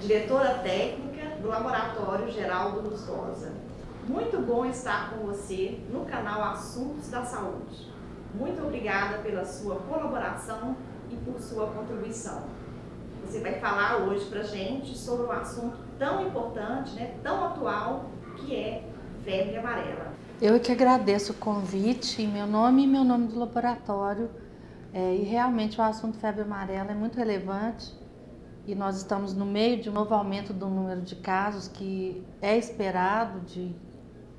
diretora técnica do Laboratório Geraldo Lustosa. Muito bom estar com você no canal Assuntos da Saúde. Muito obrigada pela sua colaboração e por sua contribuição. Você vai falar hoje para a gente sobre um assunto tão importante, tão atual, que é febre amarela. Eu que agradeço o convite, em meu nome e meu nome do laboratório. E realmente o assunto febre amarela é muito relevante e nós estamos no meio de um novo aumento do número de casos que é esperado de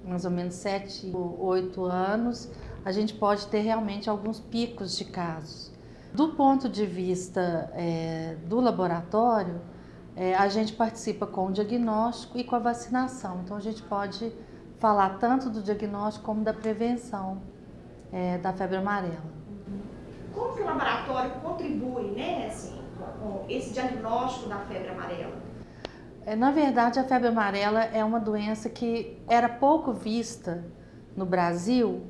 mais ou menos 7 ou 8 anos. A gente pode ter realmente alguns picos de casos. Do ponto de vista do laboratório, a gente participa com o diagnóstico e com a vacinação. Então a gente pode falar tanto do diagnóstico como da prevenção da febre amarela. Como que o laboratório contribui, com esse diagnóstico da febre amarela? Na verdade, a febre amarela é uma doença que era pouco vista no Brasil.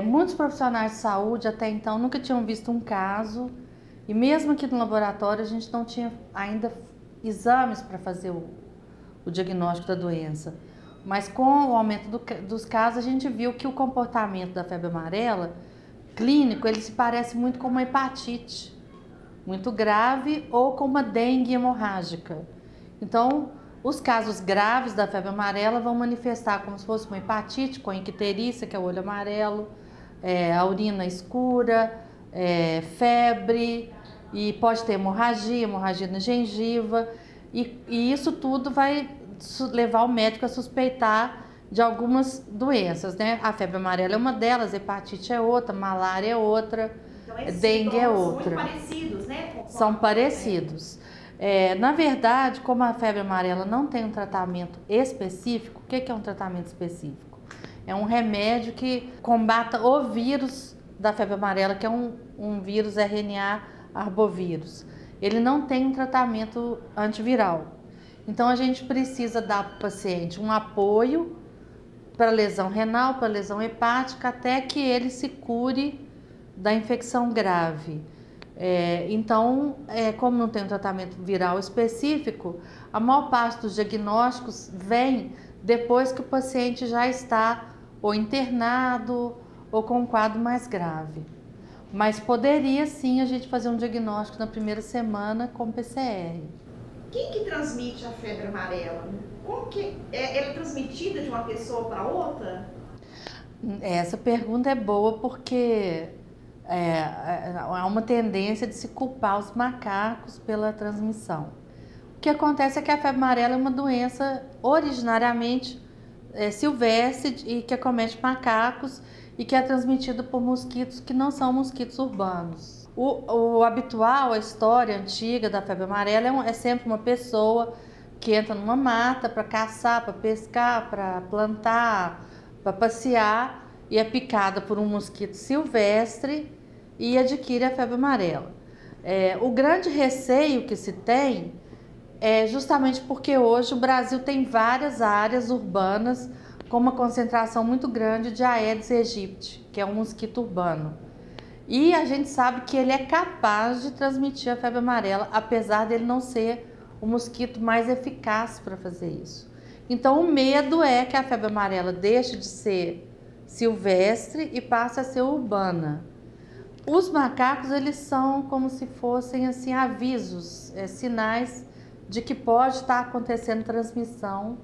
Muitos profissionais de saúde até então nunca tinham visto um caso, e mesmo aqui no laboratório a gente não tinha ainda exames para fazer o diagnóstico da doença. Mas com o aumento dos casos, a gente viu que o comportamento da febre amarela clínico, ele se parece muito com uma hepatite muito grave ou com uma dengue hemorrágica. Então, os casos graves da febre amarela vão manifestar como se fosse uma hepatite com icterícia, que é o olho amarelo, a urina escura, febre, e pode ter hemorragia na gengiva, e isso tudo vai levar o médico a suspeitar de algumas doenças, A febre amarela é uma delas, hepatite é outra, malária é outra, então, esses dengue é outra. São muito parecidos, São parecidos. Na verdade, como a febre amarela não tem um tratamento específico, o que é um tratamento específico? É um remédio que combata o vírus da febre amarela, que é um vírus RNA arbovírus. Ele não tem um tratamento antiviral. Então a gente precisa dar para o paciente um apoio para lesão renal, para lesão hepática, até que ele se cure da infecção grave. Então, como não tem um tratamento viral específico, a maior parte dos diagnósticos vem depois que o paciente já está ou internado ou com um quadro mais grave. Mas poderia sim a gente fazer um diagnóstico na primeira semana com PCR. Quem que transmite a febre amarela? Como que ela é transmitida de uma pessoa para outra? Essa pergunta é boa porque há uma tendência de se culpar os macacos pela transmissão. O que acontece é que a febre amarela é uma doença originariamente silvestre e que acomete macacos e que é transmitida por mosquitos que não são mosquitos urbanos. O habitual, a história antiga da febre amarela é sempre uma pessoa que entra numa mata para caçar, para pescar, para plantar, para passear, e é picada por um mosquito silvestre e adquire a febre amarela. O grande receio que se tem é justamente porque hoje o Brasil tem várias áreas urbanas com uma concentração muito grande de Aedes aegypti, que é um mosquito urbano. E a gente sabe que ele é capaz de transmitir a febre amarela, apesar dele não ser o mosquito mais eficaz para fazer isso. Então o medo é que a febre amarela deixe de ser silvestre e passe a ser urbana. Os macacos, eles são como se fossem assim avisos, sinais de que pode estar acontecendo transmissão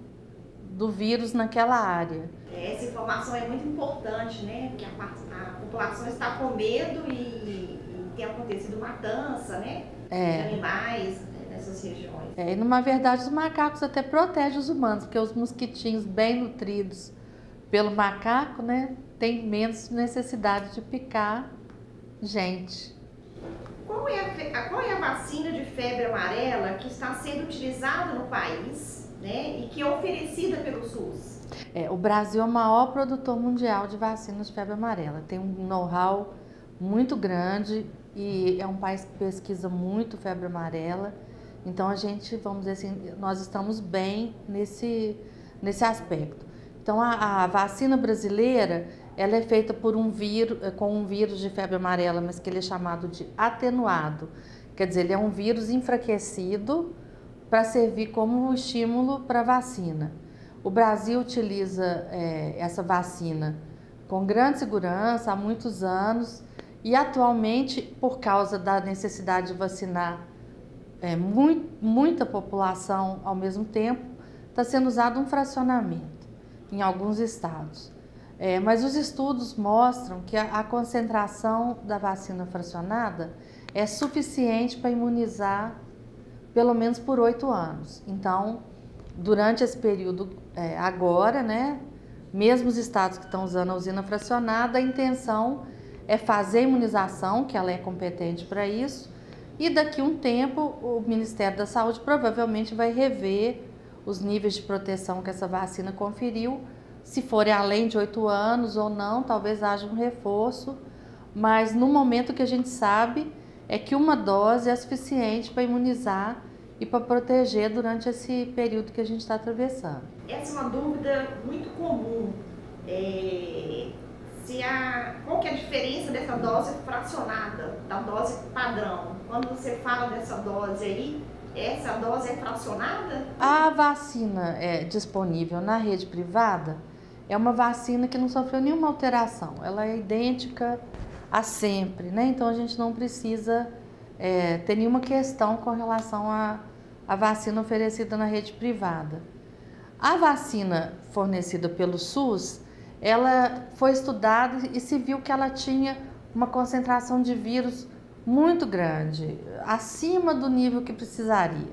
do vírus naquela área. Essa informação é muito importante, Porque a população está com medo e tem acontecido matança, de animais nessas regiões. E na verdade os macacos até protegem os humanos, porque os mosquitinhos bem nutridos pelo macaco, tem menos necessidade de picar gente. Qual é a vacina de febre amarela que está sendo utilizada no país, e que é oferecida pelo SUS? O Brasil é o maior produtor mundial de vacinas de febre amarela. Tem um know-how muito grande e é um país que pesquisa muito febre amarela. Então a gente, vamos dizer assim, nós estamos bem nesse aspecto. Então a vacina brasileira, ela é feita por com um vírus de febre amarela, mas que ele é chamado de atenuado. Quer dizer, ele é um vírus enfraquecido para servir como estímulo para a vacina. O Brasil utiliza essa vacina com grande segurança há muitos anos e atualmente, por causa da necessidade de vacinar muita população ao mesmo tempo, está sendo usado um fracionamento em alguns estados. Mas os estudos mostram que a concentração da vacina fracionada é suficiente para imunizar pelo menos por 8 anos. Então, durante esse período agora, né, mesmo os estados que estão usando a usina fracionada, a intenção é fazer a imunização, que ela é competente para isso, e daqui a um tempo o Ministério da Saúde provavelmente vai rever os níveis de proteção que essa vacina conferiu, se forem além de 8 anos ou não, talvez haja um reforço, mas no momento que a gente sabe é que uma dose é suficiente para imunizar e para proteger durante esse período que a gente está atravessando. Essa é uma dúvida muito comum. Qual que é a diferença dessa dose fracionada, da dose padrão? Quando você fala dessa dose aí, essa dose é fracionada? A vacina disponível na rede privada é uma vacina que não sofreu nenhuma alteração. Ela é idêntica a sempre, né? Então a gente não precisa ter nenhuma questão com relação à vacina oferecida na rede privada. A vacina fornecida pelo SUS, ela foi estudada e se viu que ela tinha uma concentração de vírus muito grande, acima do nível que precisaria.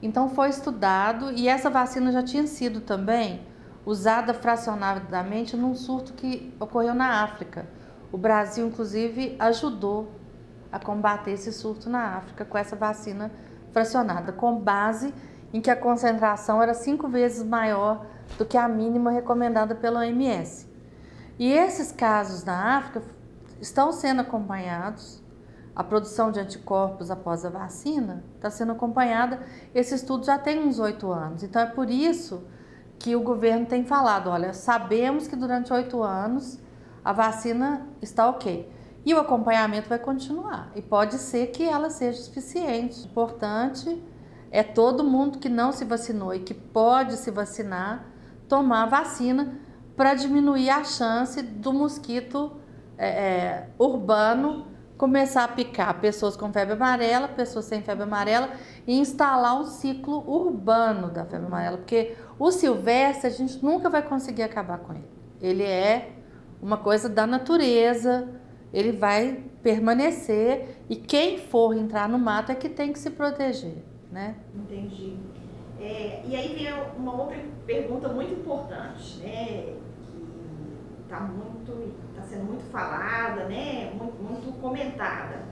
Então foi estudado e essa vacina já tinha sido também usada fracionadamente num surto que ocorreu na África. O Brasil, inclusive, ajudou a combater esse surto na África com essa vacina fracionada, com base em que a concentração era 5 vezes maior do que a mínima recomendada pela OMS. E esses casos na África estão sendo acompanhados, a produção de anticorpos após a vacina está sendo acompanhada, esse estudo já tem uns 8 anos, então é por isso que o governo tem falado, olha, sabemos que durante 8 anos a vacina está ok. E o acompanhamento vai continuar. E pode ser que ela seja suficiente. O importante é todo mundo que não se vacinou e que pode se vacinar, tomar a vacina para diminuir a chance do mosquito urbano começar a picar pessoas com febre amarela, pessoas sem febre amarela e instalar um ciclo urbano da febre amarela. Porque o silvestre a gente nunca vai conseguir acabar com ele. Ele é uma coisa da natureza, ele vai permanecer e quem for entrar no mato é que tem que se proteger, né? Entendi. E aí vem uma outra pergunta muito importante, né? Que está sendo muito falada, né? Muito comentada.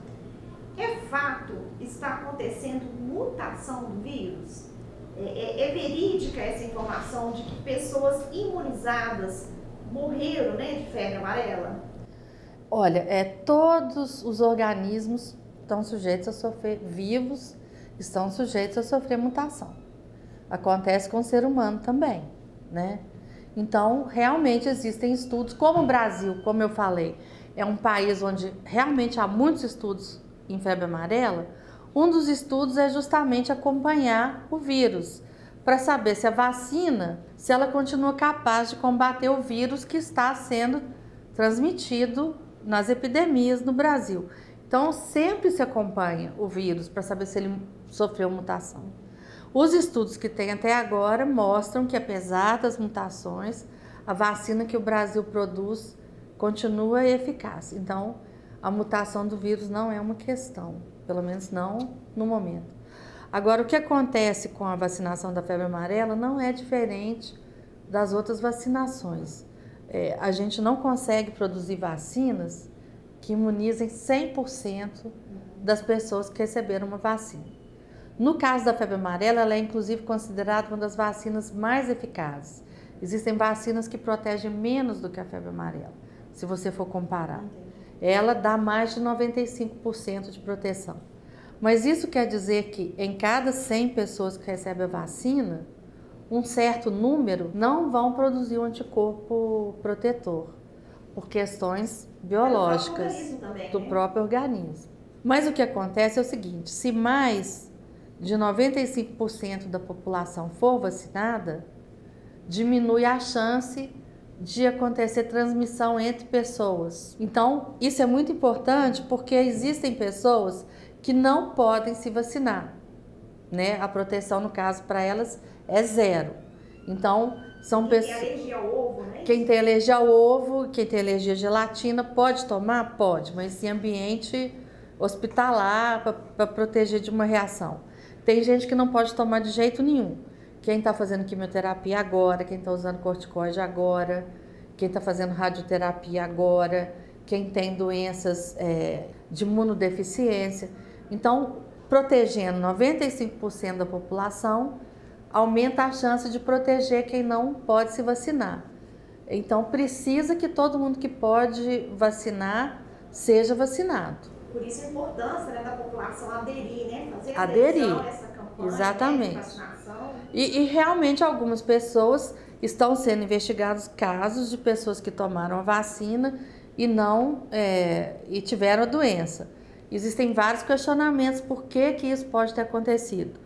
É fato, está acontecendo mutação do vírus? É verídica essa informação de que pessoas imunizadas morreram, né, de febre amarela? Olha, todos os organismos estão sujeitos a sofrer, vivos, estão sujeitos a sofrer mutação. Acontece com o ser humano também, né? Então, realmente existem estudos, como o Brasil, como eu falei, é um país onde realmente há muitos estudos em febre amarela. Um dos estudos é justamente acompanhar o vírus, para saber se a vacina, se ela continua capaz de combater o vírus que está sendo transmitido nas epidemias no Brasil. Então, sempre se acompanha o vírus para saber se ele sofreu mutação. Os estudos que tem até agora mostram que, apesar das mutações, a vacina que o Brasil produz continua eficaz. Então, a mutação do vírus não é uma questão, pelo menos não no momento. Agora, o que acontece com a vacinação da febre amarela não é diferente das outras vacinações. A gente não consegue produzir vacinas que imunizem 100% das pessoas que receberam uma vacina. No caso da febre amarela, ela é inclusive considerada uma das vacinas mais eficazes. Existem vacinas que protegem menos do que a febre amarela, se você for comparar. Ela dá mais de 95% de proteção. Mas isso quer dizer que em cada 100 pessoas que recebem a vacina, um certo número não vão produzir um anticorpo protetor, por questões biológicas do próprio organismo. Mas o que acontece é o seguinte, se mais de 95% da população for vacinada, diminui a chance de acontecer transmissão entre pessoas. Então, isso é muito importante porque existem pessoas que não podem se vacinar, né? A proteção, no caso, para elas é zero. Então, são pessoas... Quem tem alergia ao ovo, né? Quem tem alergia ao ovo, quem tem alergia à gelatina, pode tomar? Pode, mas em ambiente hospitalar, para proteger de uma reação. Tem gente que não pode tomar de jeito nenhum. Quem está fazendo quimioterapia agora, quem está usando corticoide agora, quem está fazendo radioterapia agora, quem tem doenças de imunodeficiência. Então, protegendo 95% da população, aumenta a chance de proteger quem não pode se vacinar. Então, precisa que todo mundo que pode vacinar seja vacinado. Por isso a importância, né, da população aderir, né? Fazer adesão a essa campanha, exatamente. Né, de vacinação. E realmente algumas pessoas estão sendo investigados casos de pessoas que tomaram a vacina e não e tiveram a doença. Existem vários questionamentos por que isso pode ter acontecido.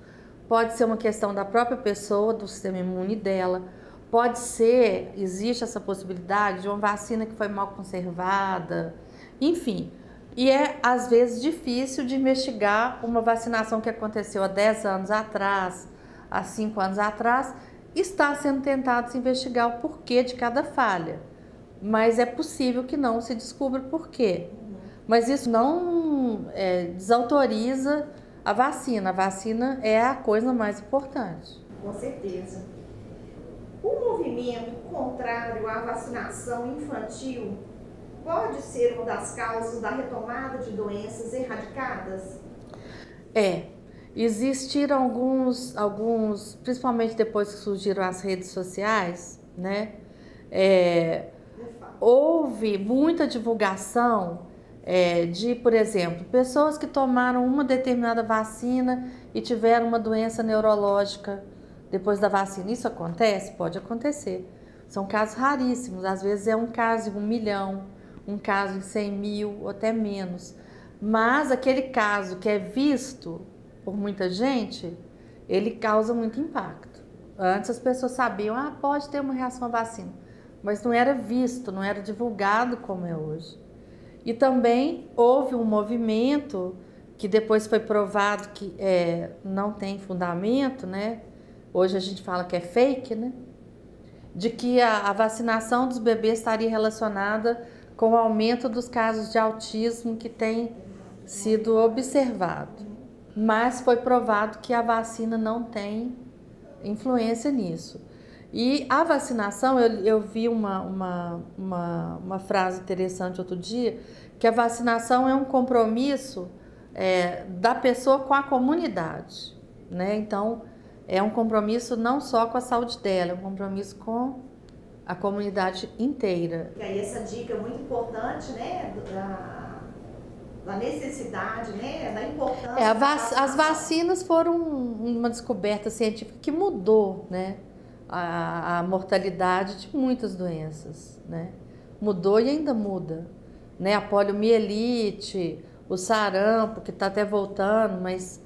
Pode ser uma questão da própria pessoa, do sistema imune dela. Pode ser, existe essa possibilidade de uma vacina que foi mal conservada, enfim. E é, às vezes, difícil de investigar uma vacinação que aconteceu há 10 anos atrás, há 5 anos atrás. Está sendo tentado se investigar o porquê de cada falha. Mas é possível que não se descubra o porquê. Mas isso não desautoriza a vacina. A vacina é a coisa mais importante. Com certeza. O movimento contrário à vacinação infantil pode ser uma das causas da retomada de doenças erradicadas? Existiram alguns, principalmente depois que surgiram as redes sociais, né? Houve muita divulgação de, por exemplo, pessoas que tomaram uma determinada vacina e tiveram uma doença neurológica depois da vacina. Isso acontece? Pode acontecer. São casos raríssimos, às vezes é um caso em 1 milhão, um caso em 100 mil ou até menos. Mas aquele caso que é visto por muita gente, ele causa muito impacto. Antes as pessoas sabiam, pode ter uma reação à vacina, mas não era visto, não era divulgado como é hoje. E também houve um movimento que depois foi provado que não tem fundamento, né? Hoje a gente fala que é fake, né? De que a vacinação dos bebês estaria relacionada com o aumento dos casos de autismo que tem sido observado. Mas foi provado que a vacina não tem influência nisso. E a vacinação, eu vi uma frase interessante outro dia, que a vacinação é um compromisso da pessoa com a comunidade, né? Então, é um compromisso não só com a saúde dela, é um compromisso com a comunidade inteira. E aí essa dica é muito importante, né, da necessidade, né, da importância. As vacinas foram uma descoberta científica que mudou, né, a mortalidade de muitas doenças, né? Mudou e ainda muda, né? A poliomielite, o sarampo, que está até voltando, mas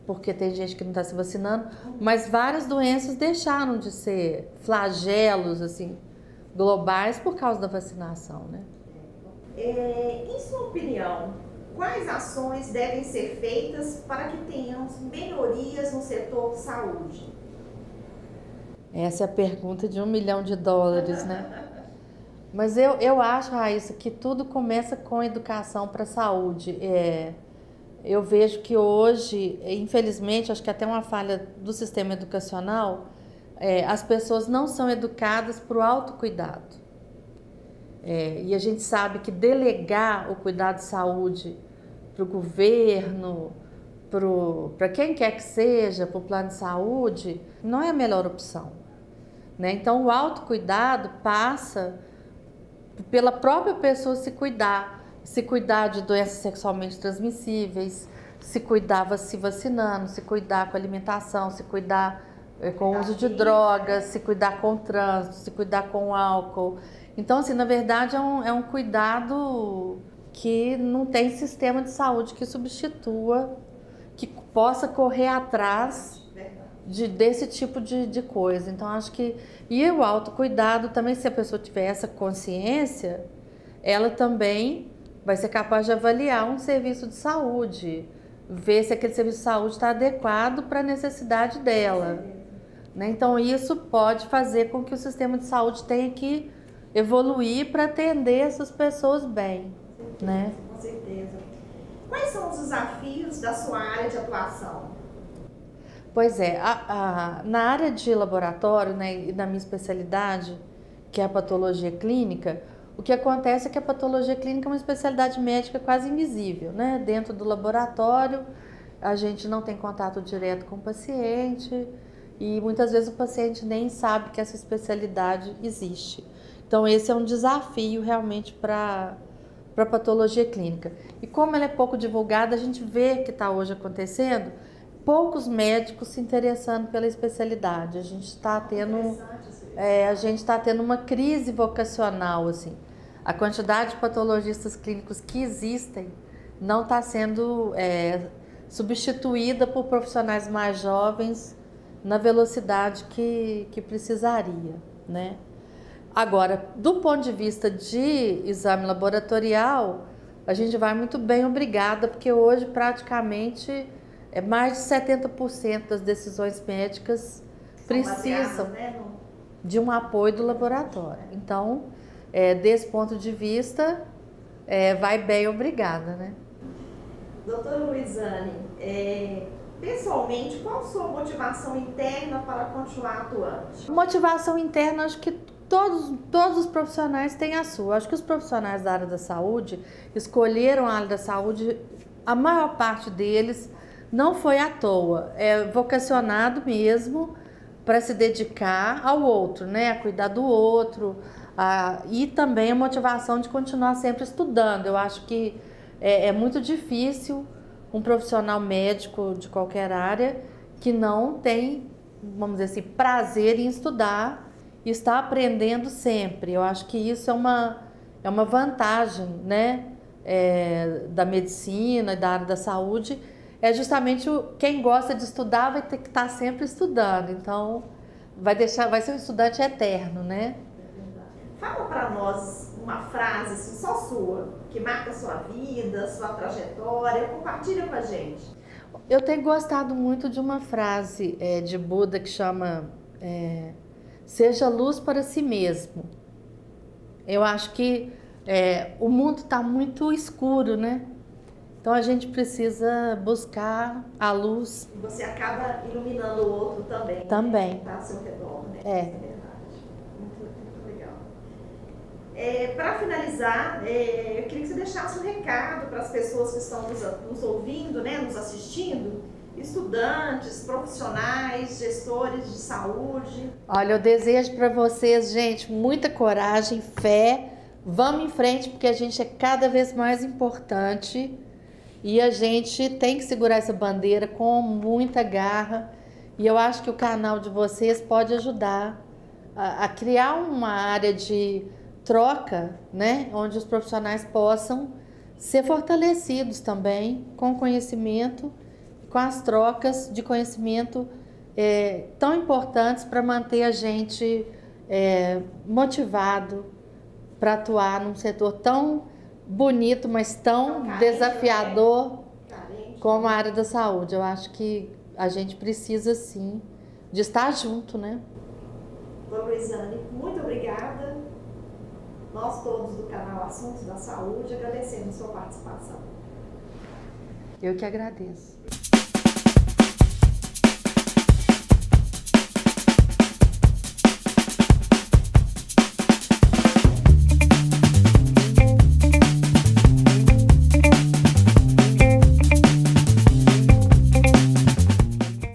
porque tem gente que não está se vacinando, mas várias doenças deixaram de ser flagelos assim globais por causa da vacinação, né? Em sua opinião, quais ações devem ser feitas para que tenhamos melhorias no setor saúde? Essa é a pergunta de $1 milhão, né? Mas eu acho, Raíssa, que tudo começa com educação para a saúde. Eu vejo que hoje, infelizmente, acho que até uma falha do sistema educacional, as pessoas não são educadas para o autocuidado. E a gente sabe que delegar o cuidado de saúde para o governo, para quem quer que seja, para o plano de saúde, não é a melhor opção, né? Então, o autocuidado passa pela própria pessoa se cuidar de doenças sexualmente transmissíveis, se cuidar se vacinando, se cuidar com alimentação, se cuidar com o uso de drogas, se cuidar com o trânsito, se cuidar com o álcool. Então, assim, na verdade, é um cuidado que não tem sistema de saúde que substitua que possa correr atrás desse tipo de coisa. Então, acho que... E o autocuidado também, se a pessoa tiver essa consciência, ela também vai ser capaz de avaliar um serviço de saúde, ver se aquele serviço de saúde está adequado para a necessidade dela. Né? Então, isso pode fazer com que o sistema de saúde tenha que evoluir para atender essas pessoas bem. Né? Com certeza. Quais são os desafios da sua área de atuação? Pois é, na área de laboratório, né, e na minha especialidade, que é a patologia clínica, o que acontece é que a patologia clínica é uma especialidade médica quase invisível, né? Dentro do laboratório, a gente não tem contato direto com o paciente e muitas vezes o paciente nem sabe que essa especialidade existe. Então, esse é um desafio realmente para a patologia clínica. E como ela é pouco divulgada, a gente vê que está hoje acontecendo poucos médicos se interessando pela especialidade. A gente está tendo uma crise vocacional, assim. A quantidade de patologistas clínicos que existem não está sendo substituída por profissionais mais jovens na velocidade que precisaria, né? Agora, do ponto de vista de exame laboratorial, a gente vai muito bem, obrigada, porque hoje praticamente mais de 70% das decisões médicas precisam de um apoio do laboratório. Então, desse ponto de vista, vai bem, obrigada, né? Doutora Luizane, pessoalmente, qual a sua motivação interna para continuar atuante? Motivação interna, acho que todos os profissionais têm a sua. Acho que os profissionais da área da saúde escolheram a área da saúde, a maior parte deles não foi à toa, é vocacionado mesmo para se dedicar ao outro, né? A cuidar do outro, e também a motivação de continuar sempre estudando. Eu acho que é muito difícil um profissional médico de qualquer área que não tem, vamos dizer assim, prazer em estudar e está aprendendo sempre. Eu acho que isso é uma vantagem, né? Da medicina e da área da saúde. É justamente quem gosta de estudar vai ter que estar sempre estudando. Então, vai ser um estudante eterno, né? Fala para nós uma frase assim, só sua, que marca a sua vida, sua trajetória. Compartilha com a gente. Eu tenho gostado muito de uma frase de Buda que chama seja luz para si mesmo. Eu acho que o mundo está muito escuro, né? Então a gente precisa buscar a luz. E você acaba iluminando o outro também. Também. Né? Está ao seu redor, né? É. Isso é verdade. Muito legal. Para finalizar, eu queria que você deixasse um recado para as pessoas que estão nos ouvindo, né? Nos assistindo. Estudantes, profissionais, gestores de saúde. Olha, eu desejo para vocês, gente, muita coragem, fé. Vamos em frente, porque a gente é cada vez mais importante. E a gente tem que segurar essa bandeira com muita garra. E eu acho que o canal de vocês pode ajudar a criar uma área de troca, né? Onde os profissionais possam ser fortalecidos também com conhecimento, com as trocas de conhecimento tão importantes para manter a gente motivado para atuar num setor tão bonito, mas tão desafiador como a área da saúde. Eu acho que a gente precisa, sim, de estar junto, né? Dona Luizane, muito obrigada. Nós todos do canal Assuntos da Saúde agradecemos sua participação. Eu que agradeço.